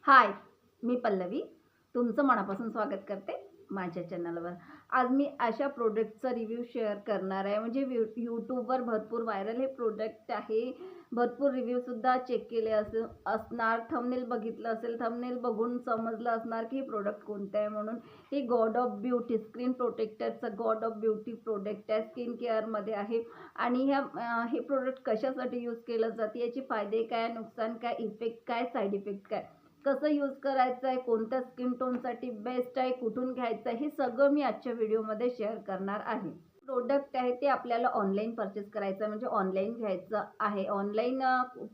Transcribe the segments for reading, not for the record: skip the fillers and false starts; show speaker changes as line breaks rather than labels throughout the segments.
हाय, मी पल्लवी तुमचं मनापासून स्वागत करते माझ्या चॅनलवर। आज मी अशा प्रोडक्टचा रिव्ह्यू शेअर करणार आहे। म्हणजे यूट्यूबवर भरपूर व्हायरल हे प्रोडक्ट आहे। भरपूर रिव्ह्यूसुद्धा चेक केले असणार, थंबनेल बघितलं असेल, थंबनेल बघून समजलं असणार की हे प्रोडक्ट कोणतं आहे म्हणून। हे गॉड ऑफ ब्युटी स्किन प्रोटेक्टरचं गॉड ऑफ ब्युटी प्रोडक्ट आहे, स्किन केअरमध्ये आहे। आणि हे प्रोडक्ट कशासाठी यूज केलं जाते, याचे फायदे काय, नुकसान काय, इफेक्ट काय, साईड इफेक्ट काय, कसं यूज करायचं आहे, कोणत्या स्किन टोनसाठी बेस्ट आहे, कुठून घ्यायचं आहे, हे सगळं मी आजच्या व्हिडिओमध्ये शेअर करणार आहे। प्रोडक्ट आहे ते आपल्याला ऑनलाईन परचेस करायचं म्हणजे ऑनलाईन घ्यायचं आहे। ऑनलाईन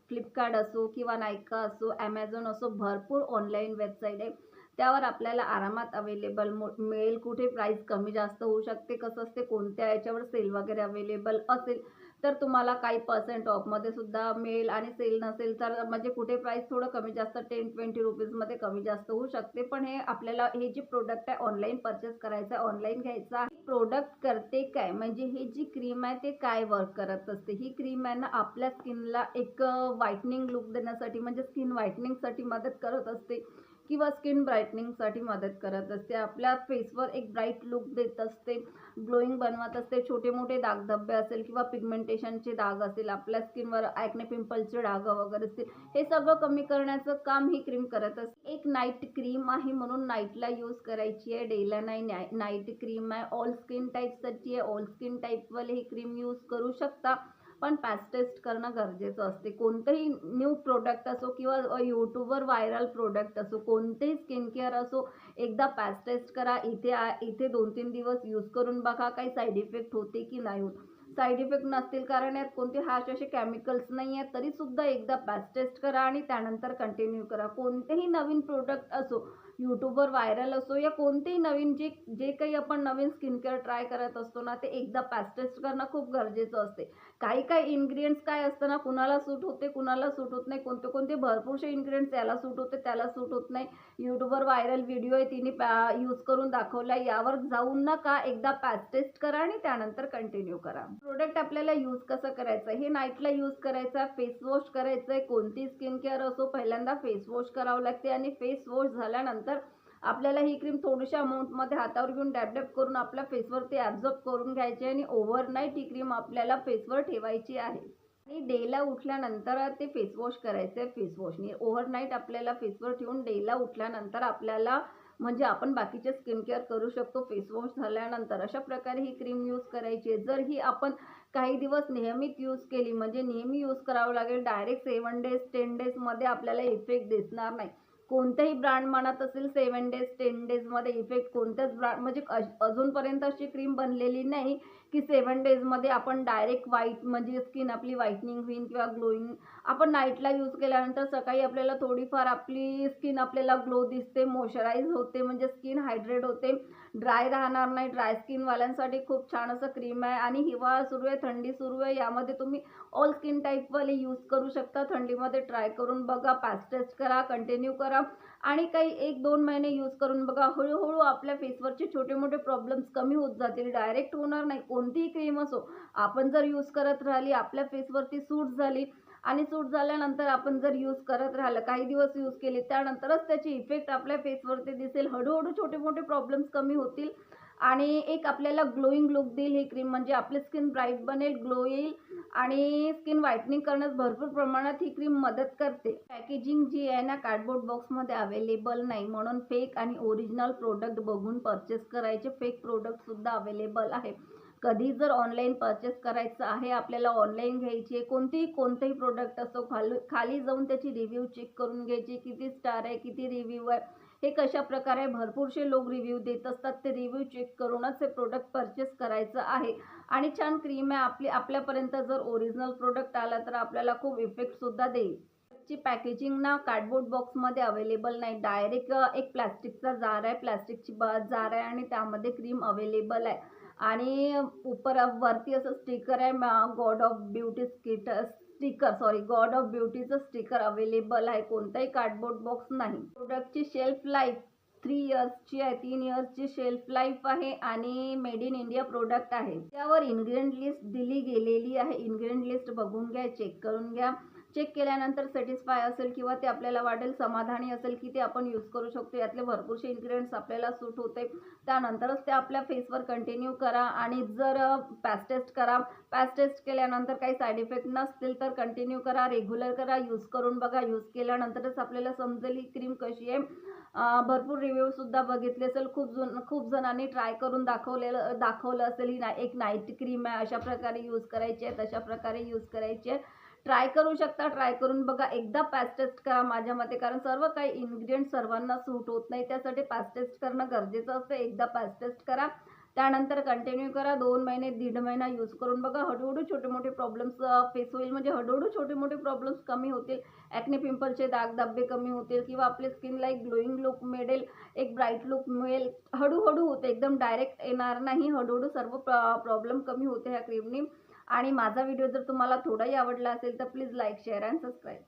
फ्लिपकार्ट असो किंवा नायका असो, ॲमेझॉन असो, भरपूर ऑनलाईन वेबसाईट आहे। त्यावर आपल्याला आरामात अवेलेबल मिळेल। कुठे प्राईस कमी जास्त होऊ शकते, कसं असते, कोणत्या याच्यावर सेल वगैरे अवेलेबल असेल तर तुम्हाला काही % ऑफमध्ये सुद्धा मिळेल। आणि सेल नसेल तर म्हणजे कुठे प्राईस थोडं कमी जास्त 10-20 रुपीजमध्ये कमी जास्त होऊ शकते। पण हे आपल्याला हे जे प्रोडक्ट आहे ऑनलाईन परचेस करायचं आहे, ऑनलाईन घ्यायचं आहे। प्रोडक्ट करते काय, म्हणजे ही जी क्रीम आहे ते काय वर्क करत असते, ही क्रीम आहे ना आपल्या स्किनला एक व्हाईटनिंग लुक देण्यासाठी म्हणजे स्किन व्हाईटनिंगसाठी मदत करत असते किंवा स्किन ब्राईटनिंगसाठी मदत करत असते। आपल्या फेसवर एक ब्राईट लुक देत असते, ग्लोईंग बनवत असते। छोटे मोठे दागधब्बे असेल किंवा पिगमेंटेशनचे डाग असेल, आपल्या स्किनवर ॲक्ने पिंपल्सचे डाग वगैरे असतील, हे सगळं कमी करण्याचं काम ही क्रीम करत असते। एक नाईट क्रीम आहे म्हणून नाईटला यूज करायची आहे, डेला नाही। नाईट क्रीम आहे, ऑल स्किन टाईपसाठी आहे। ऑल स्किन टाईपवाले ही क्रीम यूज करू शकता, पण पॅच टेस्ट करणं गरजेचं असते। कोणतंही न्यू प्रोडक्ट असो किंवा यूट्यूबवर व्हायरल प्रोडक्ट असो, कोणतेही स्किन केअर असो, एकदा पॅच टेस्ट करा। इथे 2-3 दिवस यूज करून बघा, काही साईड इफेक्ट होते की नाही होत। साईड इफेक्ट नसतील, कारण यात कोणते हार्श असे केमिकल्स नाही आहेत, तरीसुद्धा एकदा पॅच टेस्ट करा आणि त्यानंतर कंटिन्यू करा। कोणतेही नवीन प्रोडक्ट असो, यूट्यूबवर व्हायरल असो या कोणतेही नवीन जे काही आपण नवीन स्किन केअर ट्राय करत असतो ना, ते एकदा पॅच टेस्ट करणं खूप गरजेचं असते। काही इन्ग्रेडियंट्स काय असतं ना, कुणाला सूट होते, कुणाला सूट होत नाही। कोणते भरपूरसे इन्ग्रेडियंट्स याला सूट होते, त्याला सूट होत नाही। यूट्यूबवर व्हायरल व्हिडिओ आहे, तिने यूज करून दाखवला, यावर जाऊन नका, एकदा पॅच टेस्ट करा आणि त्यानंतर कंटिन्यू करा। प्रोडक्ट आपल्याला यूज कसं करायचं, हे नाईटला यूज करायचं, फेस वॉश करायचं आहे। कोणती स्किन केअर असो, पहिल्यांदा फेस वॉश करावं लागते आणि फेस वॉश झाल्यानंतर आपल्याला ही क्रीम थोडीशा अमाऊंटमध्ये हातावर घेऊन डॅब करून आपल्या फेसवर ते ॲब्झॉर्ब करून घ्यायची आणि ओव्हरनाईट ही क्रीम आपल्याला फेसवर ठेवायची आहे। आणि डेला उठल्यानंतर ते फेस वॉश करायचं आहे फेस वॉशने। ओव्हरनाईट आपल्याला फेसवर ठेवून डेला उठल्यानंतर आपल्याला म्हणजे आपण बाकीचे स्किन केअर करू शकतो फेस वॉश झाल्यानंतर। अशा प्रकारे ही क्रीम यूज करायची आहे। जर ही आपण काही दिवस नियमित यूज केली, म्हणजे नेहमी यूज करावं लागेल, डायरेक्ट 7 डेज 10 डेजमध्ये आपल्याला इफेक्ट दिसणार नाही। कोणत्याही ब्रँड म्हणत असेल 7 डेज 10 डेजमध्ये इफेक्ट, कोणत्याच ब्रँड म्हणजे अजूनपर्यंत अशी क्रीम बनलेली नाही की 7 डेजमध्ये आपण डायरेक्ट व्हाईट म्हणजे स्किन आपली व्हाईटनिंग होईल किंवा ग्लोईंग। आपण नाईटला यूज केल्यानंतर सकाळी आपल्याला थोडीफार आपली स्किन आपल्याला ग्लो दिसते, मॉइश्चराईज होते, म्हणजे स्किन हायड्रेट होते, ड्राय राहणार नाही। ड्राय स्किनवाल्यांसाठी खूप छान असं क्रीम आहे। आणि हिवाळा सुरू आहे, थंडी सुरू आहे, यामध्ये तुम्ही ऑल स्किन टाईपवाले यूज करू शकता। थंडीमध्ये ट्राय करून बघा, पॅच टेस्ट करा, कंटिन्यू करा आणि काही 1-2 महिने यूज करून बघा। हळूहळू आपल्या फेसवरचे छोटे मोठे प्रॉब्लेम्स कमी होत जातील, डायरेक्ट होणार नाही। कोणतीही क्रीम असो, आपण जर यूज करत राहिली, आपल्या फेसवरती सूट झाली आणि सूट झाल्यानंतर आपण जर यूज करत राहिलं, काही दिवस यूज केले, त्यानंतरच त्याची इफेक्ट आपल्या फेसवरती दिसेल। हळूहळू छोटे मोठे प्रॉब्लेम्स कमी होतील आणि एक आपल्याला ग्लोईंग लुक देईल ही क्रीम, म्हणजे आपली स्किन ब्राईट बनेल, ग्लो येईल आणि स्किन व्हाईटनिंग करण्यास भरपूर प्रमाणात ही क्रीम मदत करते। पॅकेजिंग जी आहे ना, कार्डबोर्ड बॉक्समध्ये अवेलेबल नाही, म्हणून फेक आणि ओरिजिनल प्रोडक्ट बघून परचेस करायचे। फेक प्रोडक्टसुद्धा अवेलेबल आहे। कधी जर ऑनलाईन परचेस करायचं आहे, आपल्याला ऑनलाईन घ्यायची आहे, कोणतेही प्रोडक्ट असो, खाली जाऊन त्याची रिव्ह्यू चेक करून घ्यायची, किती स्टार आहे, किती रिव्ह्यू आहे, हे कशा प्रकारे भरपूरसे लोक रिव्ह्यू देत असतात, ते रिव्ह्यू चेक करूनच हे प्रोडक्ट परचेस करायचं आहे। आणि छान क्रीम आहे आपल्यापर्यंत जर ओरिजिनल प्रोडक्ट आला तर आपल्याला खूप इफेक्टसुद्धा देईल। ची पॅकेजिंग ना कार्डबोर्ड बॉक्समध्ये अवेलेबल नाही, डायरेक्ट एक प्लास्टिकचा जार आहे, प्लास्टिकची जार आहे आणि त्यामध्ये क्रीम अवेलेबल आहे। आणि वरती असं स्टिकर आहे, god of beauty god of ब्युटीचं स्टिकर अवेलेबल आहे। कोणताही कार्डबोर्ड बॉक्स नाही। प्रोडक्टची शेल्फ लाईफ 3 इयर्सची आहे, 3 इयर्सची शेल्फ लाईफ आहे आणि मेड इन इंडिया प्रोडक्ट आहे। त्यावर इन्ग्रेडियंट लिस्ट दिली गेलेली आहे, इन्ग्रेडियंट लिस्ट बघून घ्या, चेक करून घ्या। चेक केल्यानंतर सॅटिस्फाय असेल किंवा ते आपल्याला वाटेल समाधानी असेल की ते आपण यूज करू शकतो, यातले भरपूरसे इन्ग्रेडियंट्स आपल्याला सूट होते, त्यानंतरच ते आपल्या फेसवर कंटिन्यू करा. आणि जर पॅच टेस्ट करा. पॅच टेस्ट केल्यानंतर काही साईड इफेक्ट नसतील तर कंटिन्यू करा, रेग्युलर करा, यूज करून बघा. यूज केल्यानंतरच आपल्याला समजेल ही क्रीम कशी आहे. भरपूर रिव्ह्यूसुद्धा बघितले असेल, खूप जणांनी ट्राय करून दाखवलं असेल. ही एक नाईट क्रीम आहे, अशा प्रकारे यूज करायची आहे, तशा प्रकारे यूज करायची आहे. ट्राय करू शकता, ट्राय करून बघा. एकदा पॅच टेस्ट करा माझ्या मते, कारण सर्व काही इन्ग्रेडियंट सर्वांना सूट होत नाही, त्यासाठी पॅच टेस्ट करणं गरजेचं असतं. एकदा पॅच टेस्ट करा, त्यानंतर कंटिन्यू करा. 2 महिने 1.5 महिना यूज करून बघा. हळूहळू छोटे मोठे प्रॉब्लेम्स फेस होईल, म्हणजे हळूहळू छोटे मोठे प्रॉब्लेम्स कमी होतील. ॲक्ने पिंपलचे दाग धब्बे कमी होतील किंवा आपली स्किनला एक ग्लोईंग लुक मिळेल, एक ब्राईट लुक मिळेल. हळूहळू होते, एकदम डायरेक्ट येणार नाही. हळूहळू सर्व प्रॉब्लेम कमी होते ह्या क्रीमनी. आणि माझा व्हिडिओ जर तुम्हाला थोडाही आवडला असेल तर please like, share and subscribe.